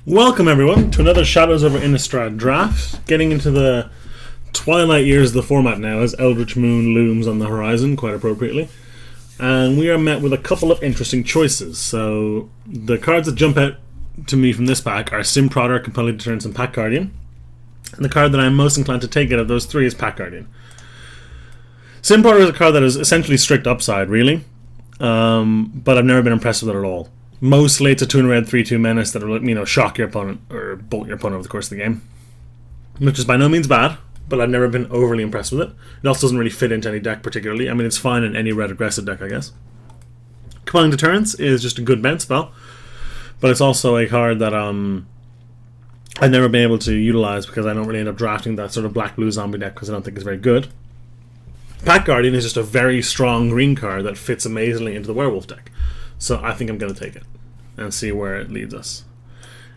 Welcome everyone to another Shadows over Innistrad draft. Getting into the twilight years of the format now as Eldritch Moon looms on the horizon, quite appropriately. And we are met with a couple of interesting choices. So the cards that jump out to me from this pack are Sim Prodder, Compelling Deterrence, and Pack Guardian. And the card that I'm most inclined to take out of those three is Pack Guardian. Sim Prodder is a card that is essentially strict upside, really. But I've never been impressed with it at all. Mostly it's a 2 and red 3/2 menace that will, shock your opponent or bolt your opponent over the course of the game. Which is by no means bad, but I've never been overly impressed with it. It also doesn't really fit into any deck particularly. I mean, it's fine in any red aggressive deck, I guess. Compelling Deterrence is just a good bounce spell, but it's also a card that I've never been able to utilize because I don't really end up drafting that sort of black-blue zombie deck because I don't think it's very good. Pack Guardian is just a very strong green card that fits amazingly into the werewolf deck. So I think I'm going to take it and see where it leads us.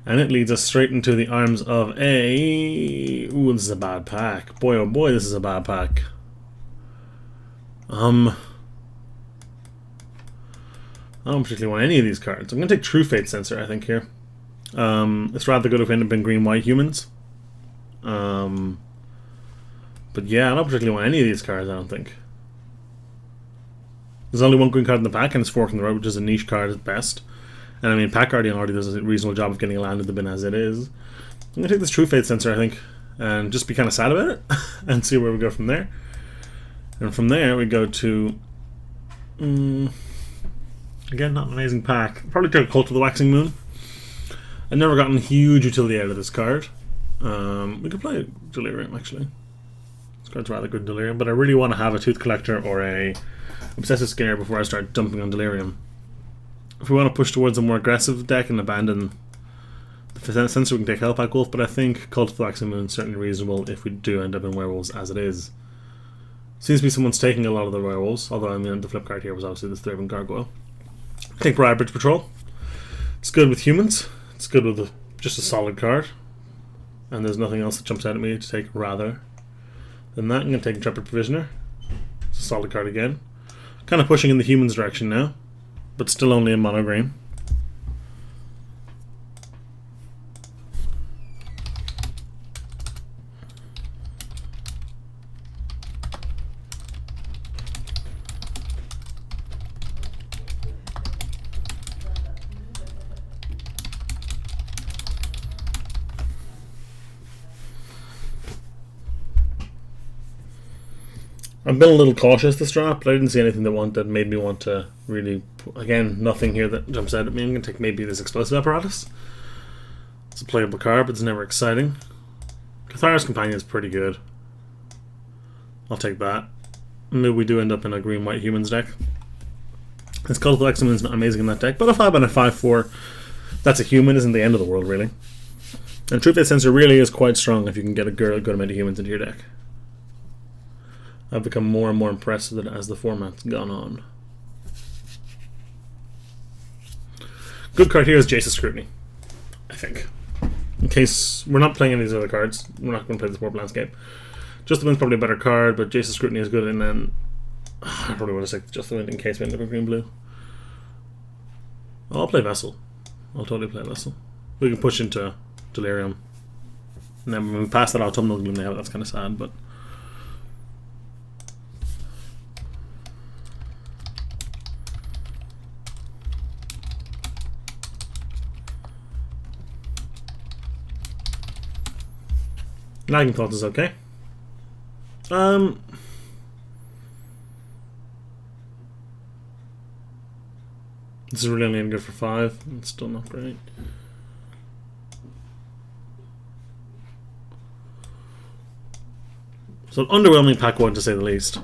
And it leads us straight into the arms of a... Ooh, this is a bad pack. Boy, oh boy, this is a bad pack. I don't particularly want any of these cards. I'm going to take True Fate Sensor, I think, here. It's rather good if we end up in green-white humans. But yeah, I don't particularly want any of these cards, I don't think. There's only one green card in the pack, and it's Fork in the Road, which is a niche card at best. And I mean, Pack Guardian already does a reasonable job of getting a land in the bin as it is. I'm going to take this True Fate Sensor, I think, and just be kind of sad about it, and see where we go from there. And from there, we go to... again, not an amazing pack. Probably take a Cult of the Waxing Moon. I've never gotten huge utility out of this card. We could play Delirium, actually. This card's rather good in Delirium, but I really want to have a Tooth Collector or a Obsessive Scare before I start dumping on Delirium. If we want to push towards a more aggressive deck and abandon the Sensor, we can take Hellpack Wolf, but I think Cult of the Waxing Moon is certainly reasonable if we do end up in werewolves as it is. Seems to be someone's taking a lot of the werewolves, although I mean the flip card here was obviously the Thraben Gargoyle. Take Briar Bridge Patrol. It's good with humans. It's good with just a solid card. And there's nothing else that jumps out at me to take rather than that. I'm going to take Intrepid Provisioner. It's a solid card again. Kind of pushing in the humans direction now, but still only in mono green. I've been a little cautious this draft, but I didn't see anything that made me want to really... Again, nothing here that jumps out at me. I'm going to take maybe this Explosive Apparatus. It's a playable card, but it's never exciting. Cathar's Companion is pretty good. I'll take that. Maybe we do end up in a green-white humans deck. This Cult of the Waxing Moon is not amazing in that deck, but a 5 and a 5/4, that's a human, isn't the end of the world, really. And True Fate Sensor really is quite strong if you can get a good amount of humans into your deck. I've become more and more impressed with it as the format's gone on. Good card here is Jace's Scrutiny, I think. In case we're not playing any of these other cards, we're not going to play this Warp Landscape. Just the Wind's probably a better card, but Jace's Scrutiny is good, and then I probably would have said Just the Wind in case we end up in green-blue. I'll play Vessel. I'll totally play Vessel. We can push into Delirium. And then when we pass that Autumnal Gloom now, that's kind of sad, but... Nagging Thought is okay. This is really only good for 5. It's still not great. So an underwhelming pack 1 to say the least.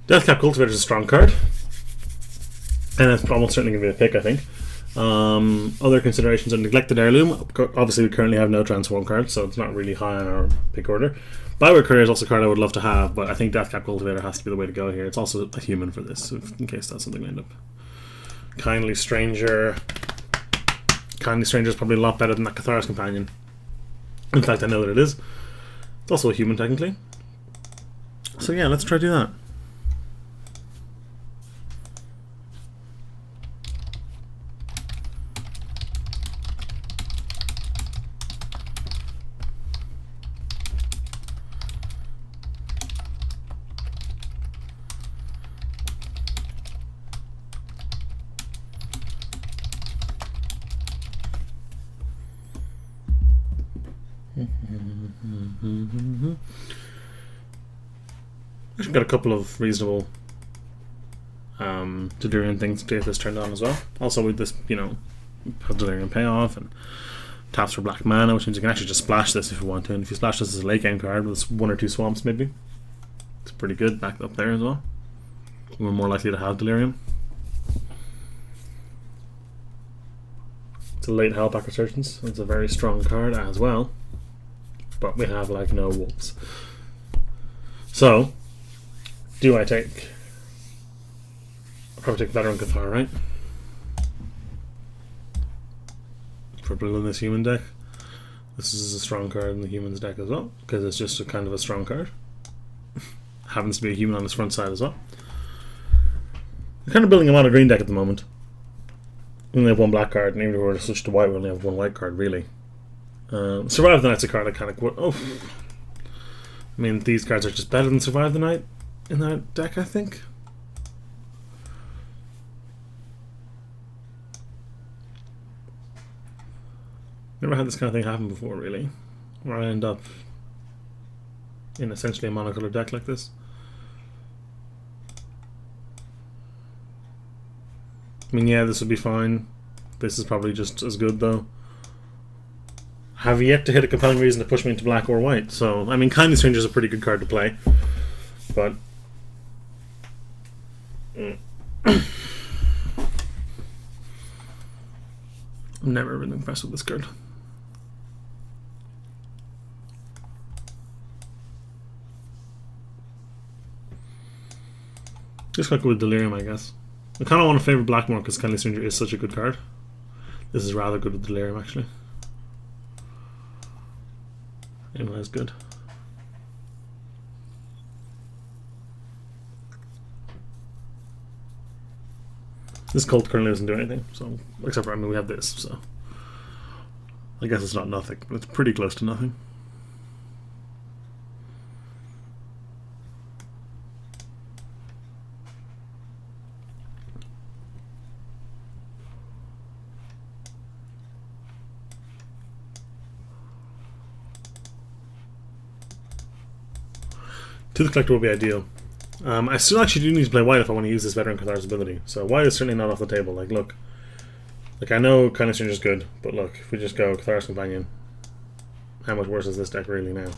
Deathcap Cultivator is a strong card, and it's almost certainly going to be a pick, I think. Other considerations are Neglected Heirloom. Obviously, we currently have no transform cards, so it's not really high on our pick order. Byword Courier is also a card I would love to have, but I think Deathcap Cultivator has to be the way to go here. It's also a human for this, in case that's something we end up. Kindly Stranger. Kindly Stranger is probably a lot better than that Cathar's Companion. In fact, I know that it is. It's also a human, technically. So yeah, let's try to do that. Actually got a couple of reasonable Delirium things to get this turned on as well. Also with this, you know, Delirium Payoff and taps for black mana, which means you can actually just splash this if you want to. And if you splash this as a late game card with 1 or 2 swamps maybe, it's pretty good backed up there as well. We're more likely to have Delirium. It's a late Hellback Resurgence. It's a very strong card as well. But we have like no wolves. So, do I take... I'll probably take Veteran Cathar, right? For blue in this human deck. This is a strong card in the humans deck as well, because it's just a kind of a strong card. Happens to be a human on its front side as well. I'm kind of building a mono green deck at the moment. We only have 1 black card, and even if we were to switch to white, we only have 1 white card, really. Survive the Night's a card I kind of... Oh. I mean, these cards are just better than Survive the Night in that deck, I think. Never had this kind of thing happen before, really. Where I end up in essentially a monocolored deck like this. I mean, yeah, this would be fine. This is probably just as good, though. Have yet to hit a compelling reason to push me into black or white. So, I mean, Kindly Stranger is a pretty good card to play. But... I've never been impressed with this card. Just gotta go with Delirium, I guess. I kind of want to favor Blackmore because Kindly Stranger is such a good card. This is rather good with Delirium, actually. Anyway, that's good. This cult currently doesn't do anything, so except for, I mean, we have this, so I guess it's not nothing, but it's pretty close to nothing. Tooth Collector will be ideal. I still actually do need to play white if I want to use this Veteran Cathar's ability. So white is certainly not off the table. Like, look. Like, I know Kindly Stranger is good, but look, if we just go Cathar's Companion, how much worse is this deck really now?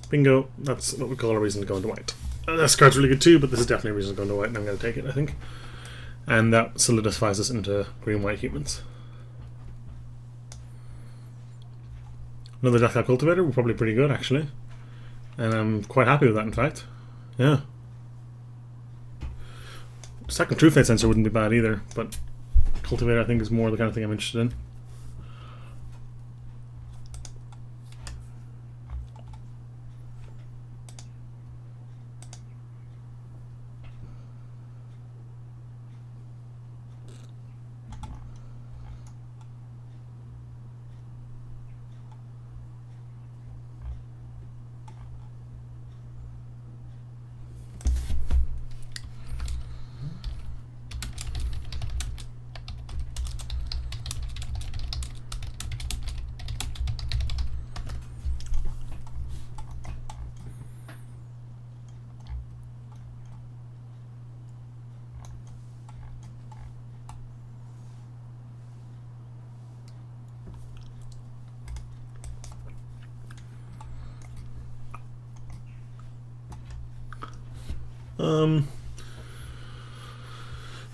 Bingo. That's what we call a reason to go into white. This card's really good too, but this is definitely a reason to go into white, and I'm going to take it, I think. And that solidifies us into green-white humans. Another Deathcap Cultivator, we're probably pretty good, actually. And I'm quite happy with that, in fact. Yeah. Second True Fate Sensor wouldn't be bad either, but Cultivator I think is more the kind of thing I'm interested in.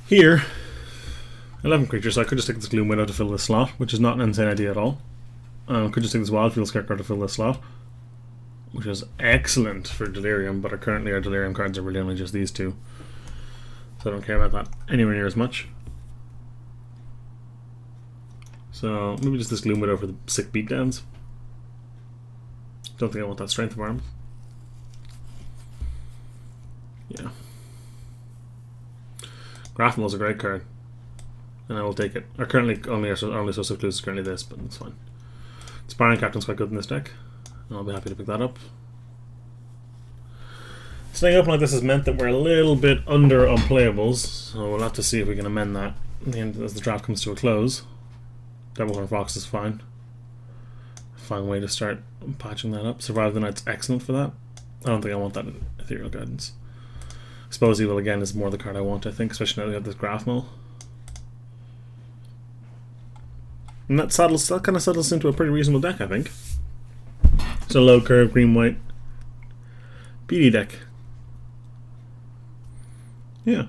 Here, 11 creatures, so I could just take this Gloom Widow to fill this slot, which is not an insane idea at all. Could just take this Wildfield Scarecrow to fill this slot, which is excellent for Delirium, but currently our Delirium cards are really only just these two. So I don't care about that anywhere near as much. So maybe just this Gloom Widow for the sick beatdowns. Don't think I want that Strength of Arms. Yeah. Graphimal is a great card, and I will take it. Or currently only Source of Clues is currently this, but it's fine. Sparring Captain's quite good in this deck, and I'll be happy to pick that up. Staying open like this has meant that we're a little bit under on playables, so we'll have to see if we can amend that in the end as the draft comes to a close. Devilhorn Fox is fine. Fine way to start patching that up. Survive the Night's excellent for that. I don't think I want that in Ethereal Guidance. Expose Evil again is more the card I want, I think, especially now we have this Graph Mill. And that kind of settles into a pretty reasonable deck, I think. So low curve, green white, BD deck. Yeah.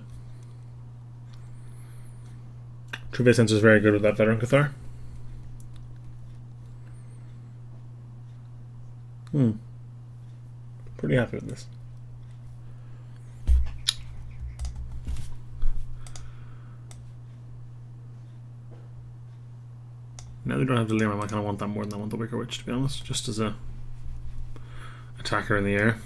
Trivia Sense is very good with that Veteran Cathar. Pretty happy with this. Now they don't have Delirium, I kind of want that more than I want the Wicker Witch, to be honest, just as a attacker in the air.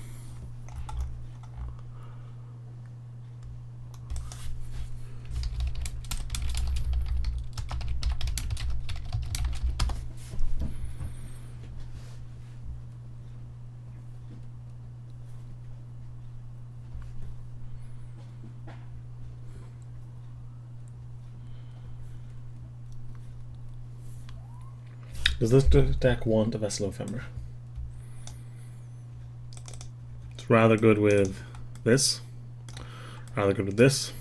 Does this deck want a Vessel of Ephemer? It's rather good with this, rather good with this,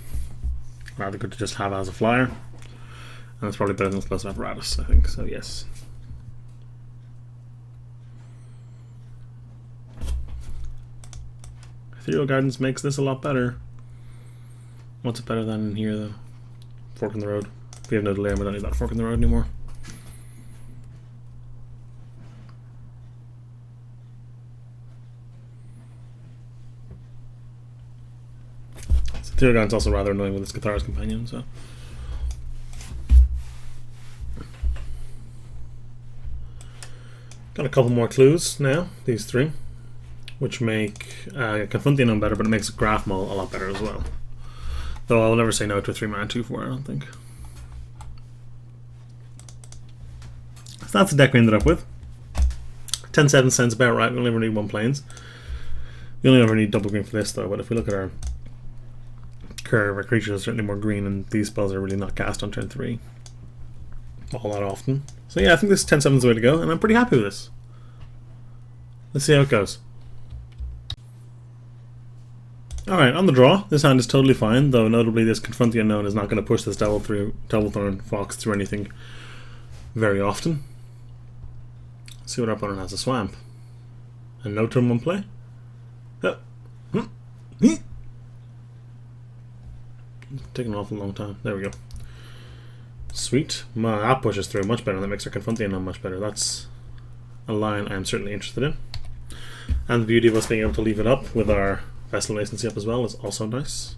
rather good to just have as a flyer, and it's probably better than Explosive Apparatus, I think, so yes. Ethereal Guidance makes this a lot better. What's it better than in here, though? Fork in the Road. If we have no Delirium, we don't need that Fork in the Road anymore. Ethereal Guidance is also rather annoying with its Cathar's Companion, so. Got a couple more clues now, these three, which make Confront the Unknown better, but it makes Graph Mill a lot better as well. Though I'll never say no to a 3-mana 2/4, I don't think. So that's the deck we ended up with. 10-7 sounds about right, we only ever need 1 Plains. We only ever need double green for this though, but if we look at our curve, our creatures are certainly more green, and these spells are really not cast on turn 3 all that often. So yeah, I think this 10-7 is the way to go, and I'm pretty happy with this. Let's see how it goes. Alright, on the draw, this hand is totally fine, though notably this Confront the Unknown is not going to push this Devilthorn Fox through anything very often. Let's see what our opponent has. A Swamp. And no turn 1 play? Taking an awful long time. There we go. Sweet. That pushes through much better. That makes our Confront the Unknown much better. That's a line I'm certainly interested in. And the beauty of us being able to leave it up with our Vessel Latency up as well is also nice.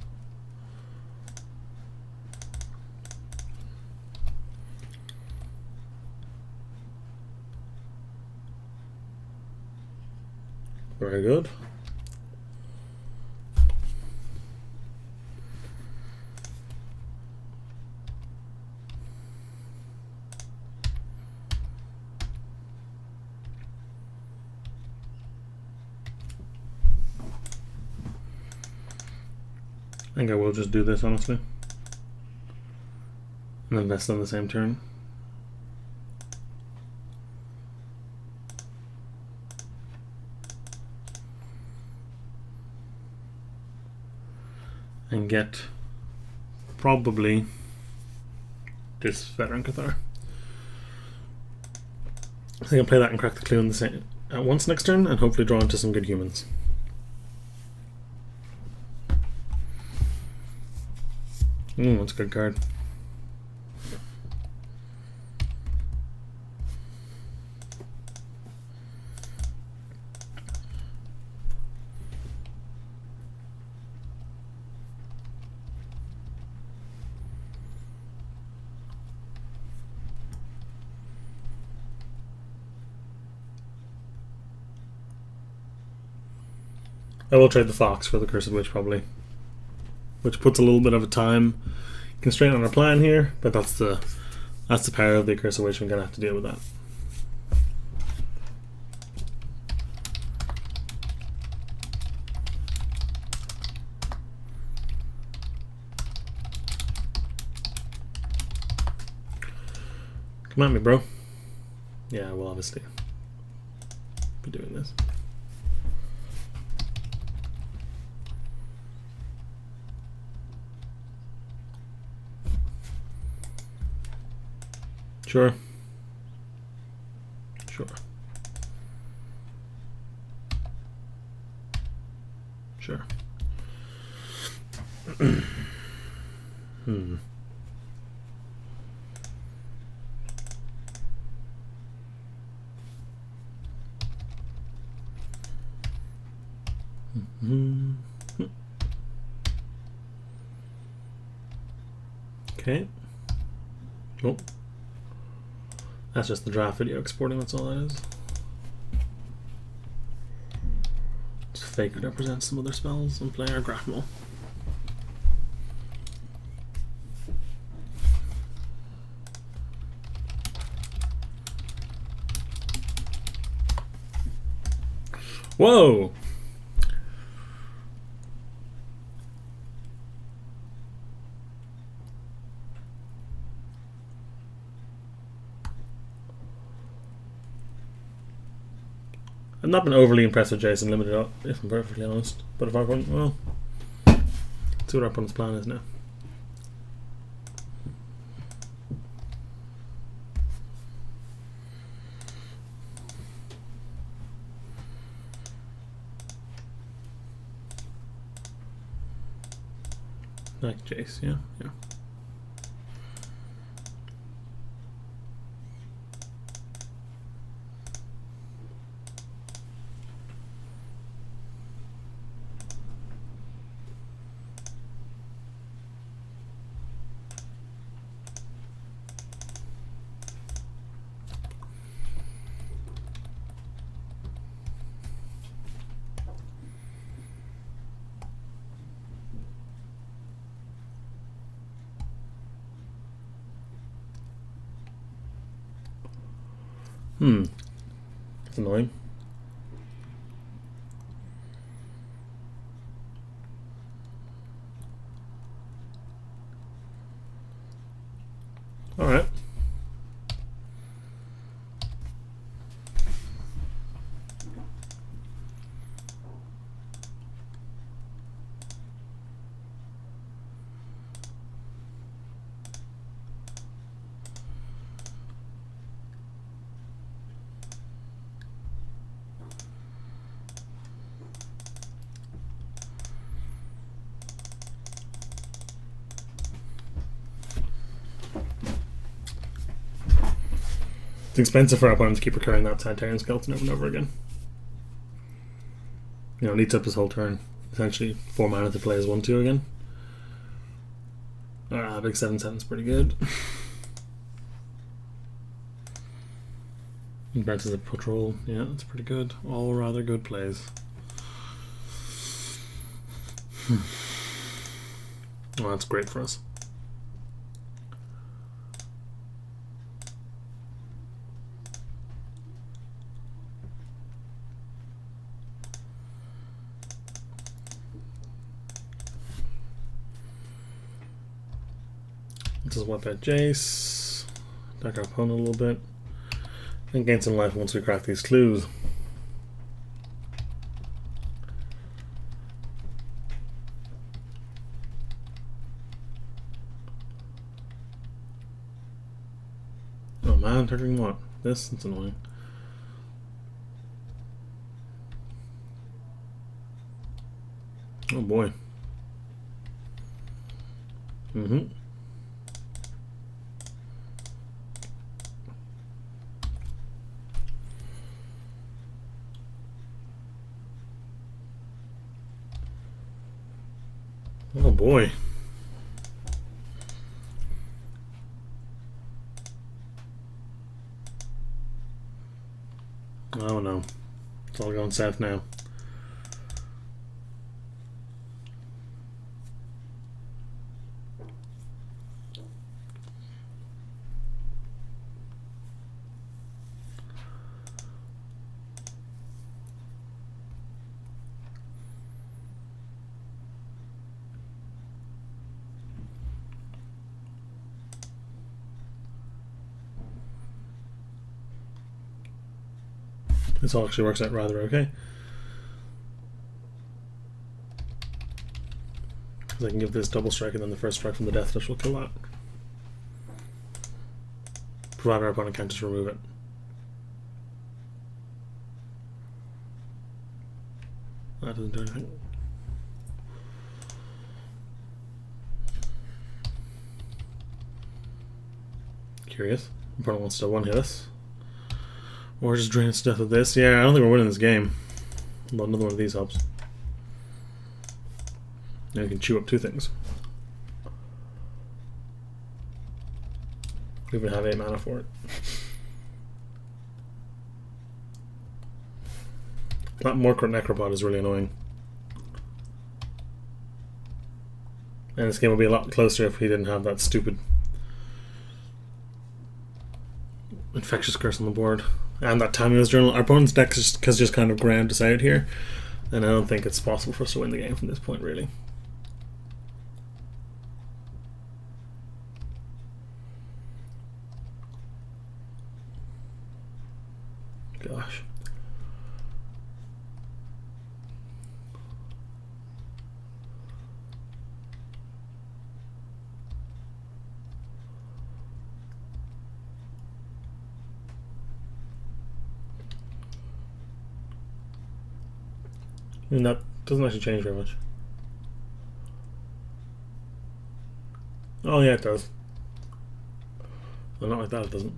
Very good. I think I will just do this, honestly. And then Vessel on the same turn. And get probably this Veteran Cathar. I think I'll play that and crack the clue in the same at once next turn, and hopefully draw into some good humans. That's a good card. I will trade the Fox for the Cursed Witch probably, which puts a little bit of a time constraint on our plan here, but that's the power of the Cursed Witch. We're gonna have to deal with that. Come at me, bro. Yeah, we'll obviously be doing this. Sure. Sure. Sure. Okay. Oh. That's just the draft video exporting, that's all that is. It's fake to represent some other spells and play our graphical. Whoa! I've not been overly impressed with Jason Limited, if I'm perfectly honest. But if I want, well, let's see what our opponent's plan is now. Like Jace, yeah, yeah. That's annoying. Alright. It's expensive for our opponent to keep recurring that Sanitarian Skeleton over and over again. You know, it eats up his whole turn. Essentially, 4 mana to play as 1/2 again. Big 7/7's pretty good. Brent is a patrol. Yeah, that's pretty good. All rather good plays. Well, that's great for us. Let's just wipe out Jace, attack our opponent a little bit, and gain some life once we crack these clues. Oh man, triggering what? This? It's annoying. Oh boy. Oh boy. Oh no. It's all going south now. This all actually works out rather okay. Because I can give this double strike and then the first strike from the Death Touch will kill that. Provided our opponent can't just remove it. That doesn't do anything. Curious. Opponent wants to one-hit us. Or just drain its death with this. Yeah, I don't think we're winning this game. But another one of these helps. Now you can chew up two things. We even have 8 mana for it. That Morkurt Necropod is really annoying. And this game would be a lot closer if we didn't have that stupid Infectious Curse on the board. And that Tamiyo's Journal. Our opponent's deck has just kind of ground us out here. And I don't think it's possible for us to win the game from this point, really. Gosh. I mean, that doesn't actually change very much. Oh yeah, it does. Well, not like that, it doesn't.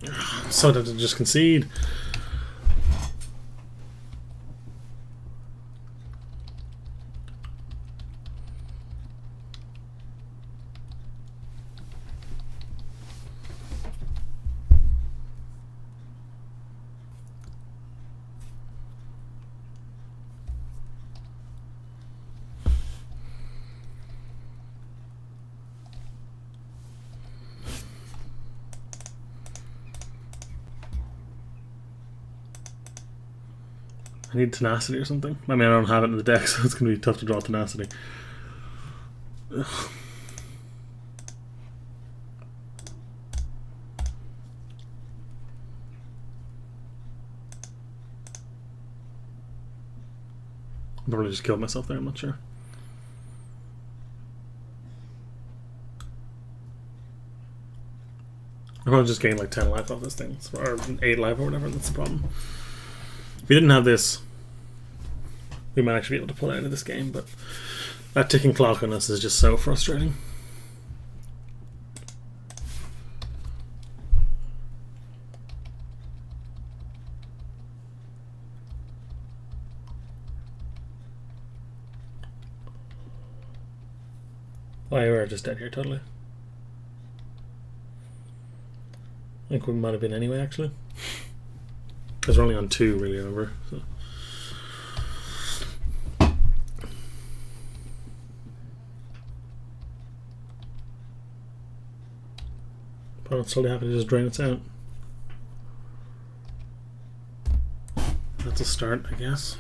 I'm so tempted to just concede. I need Tenacity or something. I mean, I don't have it in the deck, so it's going to be tough to draw Tenacity. Ugh. I probably just killed myself there, I'm not sure. I probably just gained like 10 life off this thing, or 8 life or whatever, that's the problem. If we didn't have this, we might actually be able to pull out of this game, but that ticking clock on us is just so frustrating. Oh, yeah, we're just dead here, totally. I think we might have been anyway, actually. Because we're only on 2, really, remember? So. Opponent's totally happy to just drain its out. That's a start, I guess.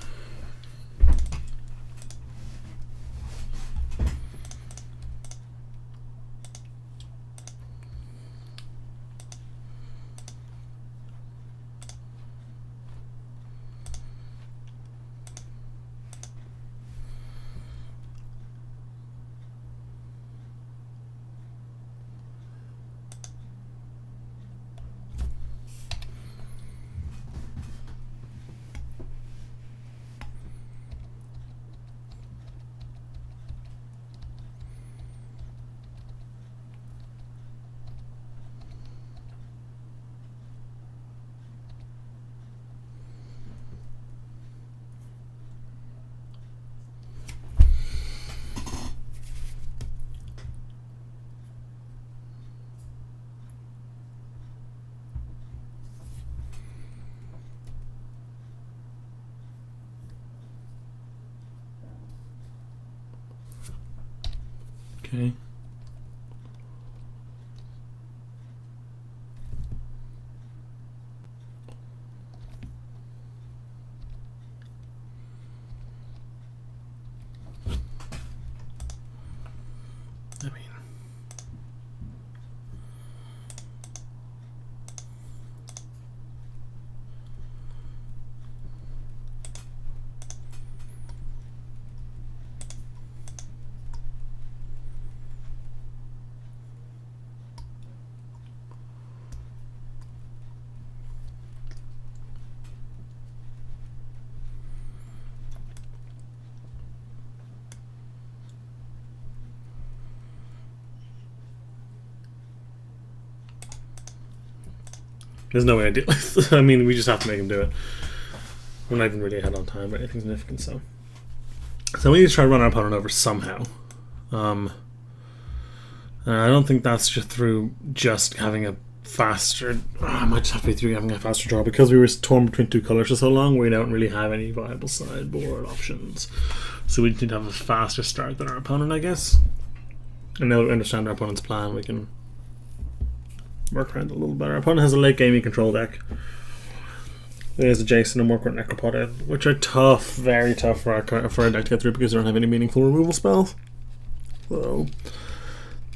Okay. There's no way I do. I mean, we just have to make him do it. We're not even really ahead on time or anything significant, so we need to try to run our opponent over somehow. And I don't think that's just through just having a faster. I might just have to be through having a faster draw, because we were torn between two colors for so long. We don't really have any viable sideboard options, so we need to have a faster start than our opponent, I guess. And now that we understand our opponent's plan, we can work around it a little better. Our opponent has a late gamey control deck. There's a Jason and Murkrow Necropod, which are tough, very tough for our deck to get through, because they don't have any meaningful removal spells. So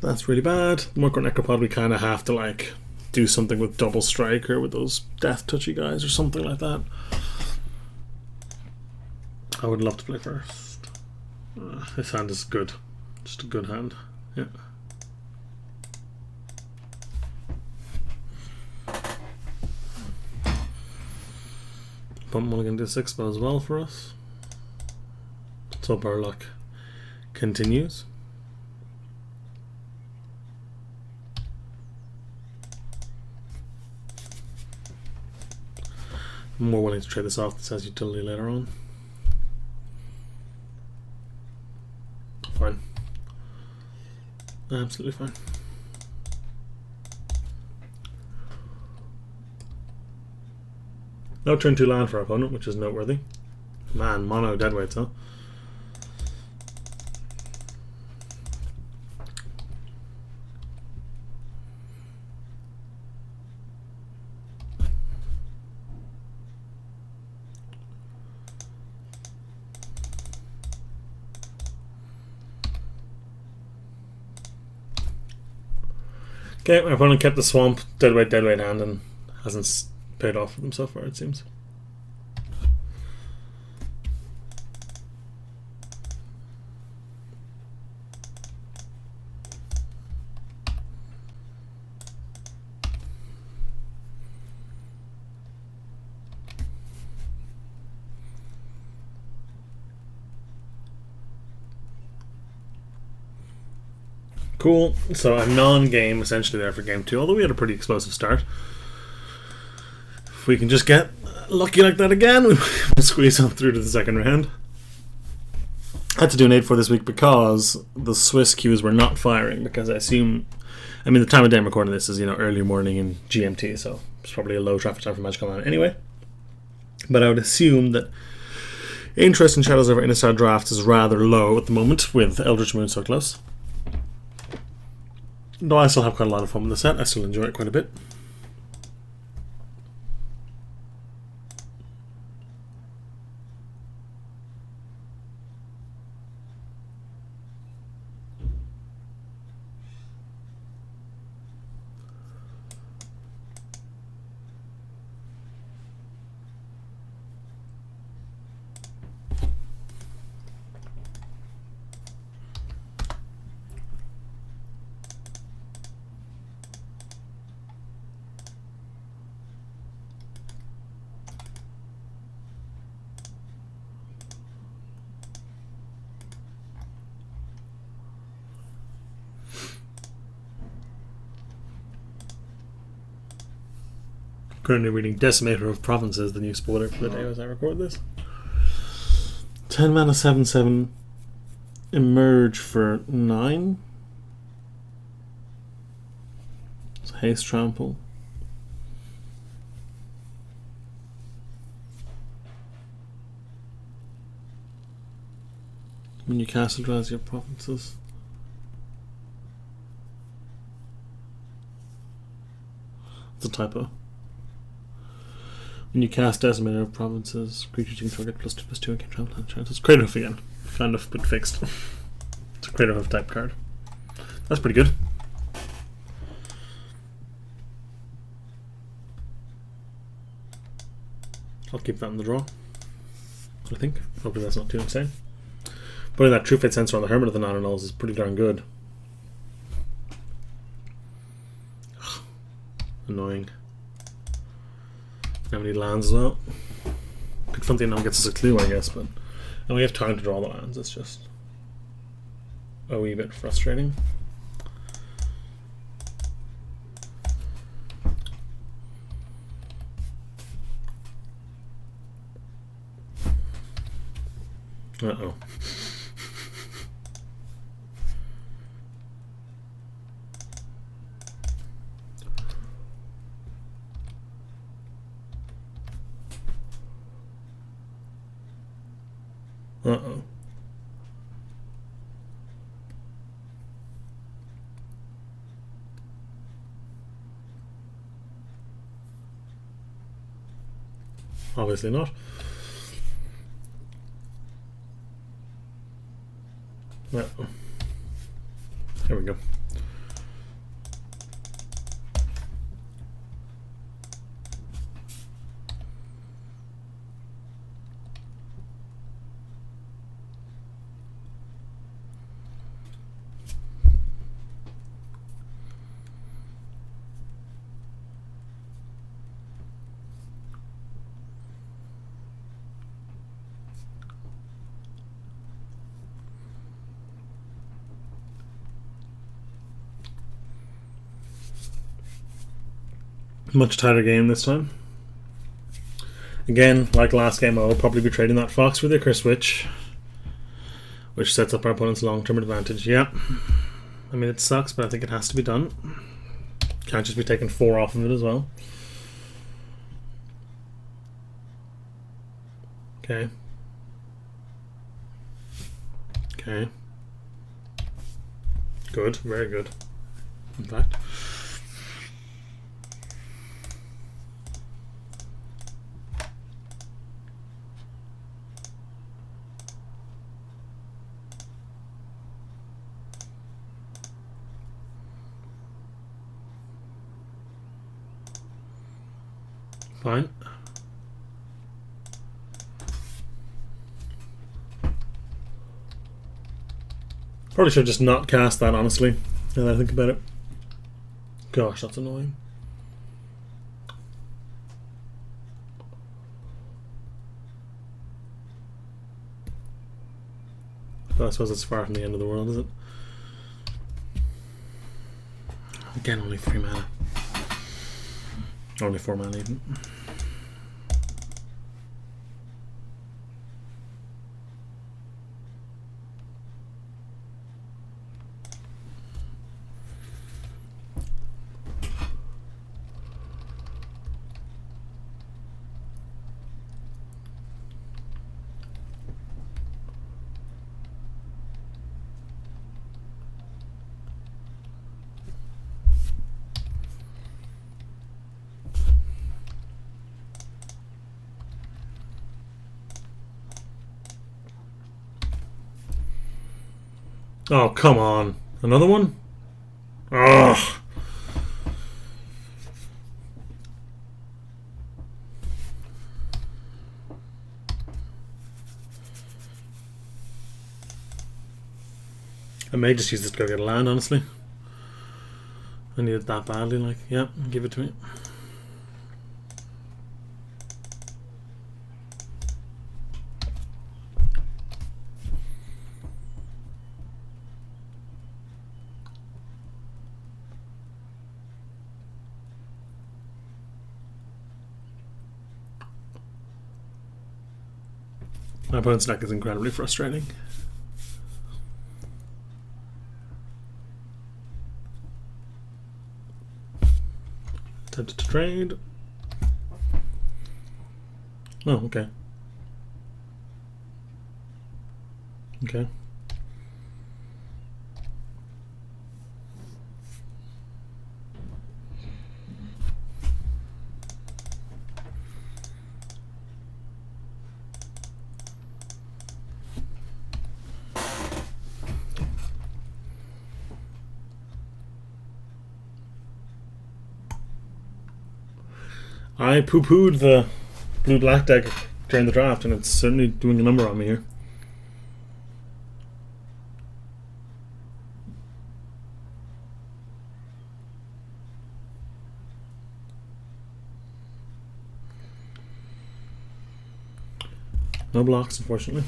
that's really bad. Murkrow Necropod, we kind of have to like do something with double strike or with those death touchy guys or something like that. I would love to play first. This hand is good, just a good hand. Yeah. Bump mulligan to 6 spell as well for us. So our luck continues. I'm more willing to trade this off. This has utility later on. Fine. Absolutely fine. No turn 2 land for our opponent, which is noteworthy. Man, mono deadweight, huh? Okay, my opponent kept the swamp, deadweight hand, and hasn't paid off for them so far, it seems. Cool, so a non-game essentially there for game 2, although we had a pretty explosive start. If we can just get lucky like that again, we'll squeeze on through to the second round. I had to do an 8-4 this week because the Swiss queues were not firing, because I assume, I mean, the time of day I'm recording this is, you know, early morning in GMT, so it's probably a low traffic time for Magic Online anyway. But I would assume that interest in Shadows over Innistrad drafts is rather low at the moment, with Eldritch Moon so close. Though I still have quite a lot of fun with the set, I still enjoy it quite a bit. Currently reading Decimator of Provinces, the new spoiler for the day as I record this. 10 mana 7/7 emerge for 9. It's haste trample. When you cast it, draws your provinces. It's a typo. When you cast Decimator of Provinces, creatures you can target +2/+2 and can trample on chances. Crater Hoof again. Kind of, but fixed. It's a Crater Hoof type card. That's pretty good. I'll keep that in the draw, I think. Hopefully that's not too insane. Putting that True Fate Sensor on the Hermit of the Nine-Annals is pretty darn good. Ugh. Annoying. How many lands as well? Good fun thing now gets us a clue, I guess, but and we have time to draw the lands. It's just a wee bit frustrating. Uh-oh. Uh-oh. Obviously not. Uh-oh. Here we go. Much tighter game this time. Again, like last game, I will probably be trading that Fox for the Ichor Switch, which sets up our opponent's long-term advantage. Yeah. I mean, it sucks, but I think it has to be done. Can't just be taking 4 off of it as well. Okay. Okay. Good. Very good. In fact. Fine. Probably should have just not cast that, honestly, now that I think about it. Gosh, that's annoying. But I suppose it's far from the end of the world, is it? Again, only 3 mana. Only 4 mana even. Oh, come on. Another one? Ugh. I may just use this to go get a land, honestly. I need it that badly, like, yeah, give it to me. My opponent's deck is incredibly frustrating. Attempted to trade. Oh, okay. Okay. I poo-pooed the blue-black deck during the draft, and it's certainly doing a number on me here. No blocks, unfortunately.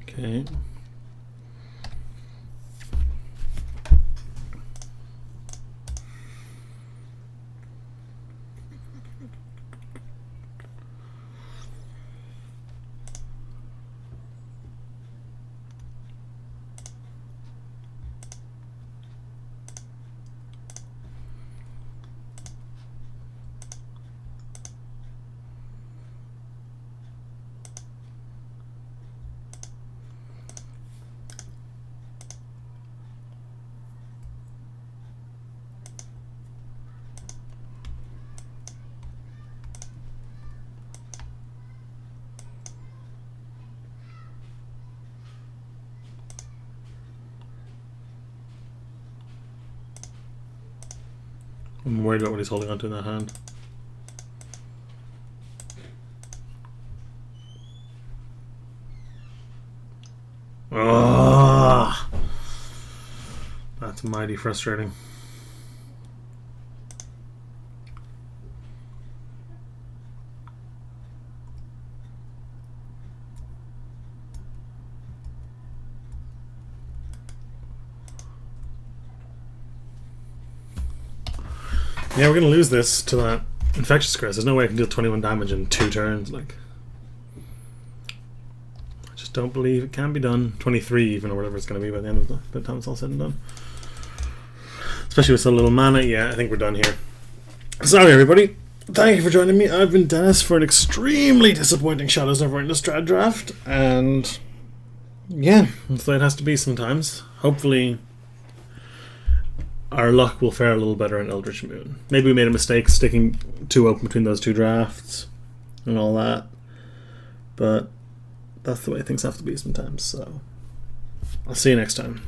Okay. I'm worried about what he's holding onto in that hand. Oh, that's mighty frustrating. Yeah, we're gonna lose this to that Infectious Crest. There's no way I can deal 21 damage in 2 turns. Like, I just don't believe it can be done. 23 even, or whatever it's gonna be by the end of the time it's all said and done. Especially with so little mana. Yeah, I think we're done here. Sorry, everybody. Thank you for joining me. I've been Dennis for an extremely disappointing Shadows over Innistrad draft, and yeah, that's the way it has to be sometimes. Hopefully our luck will fare a little better in Eldritch Moon. Maybe we made a mistake sticking too open between those 2 drafts and all that, but that's the way things have to be sometimes. So I'll see you next time.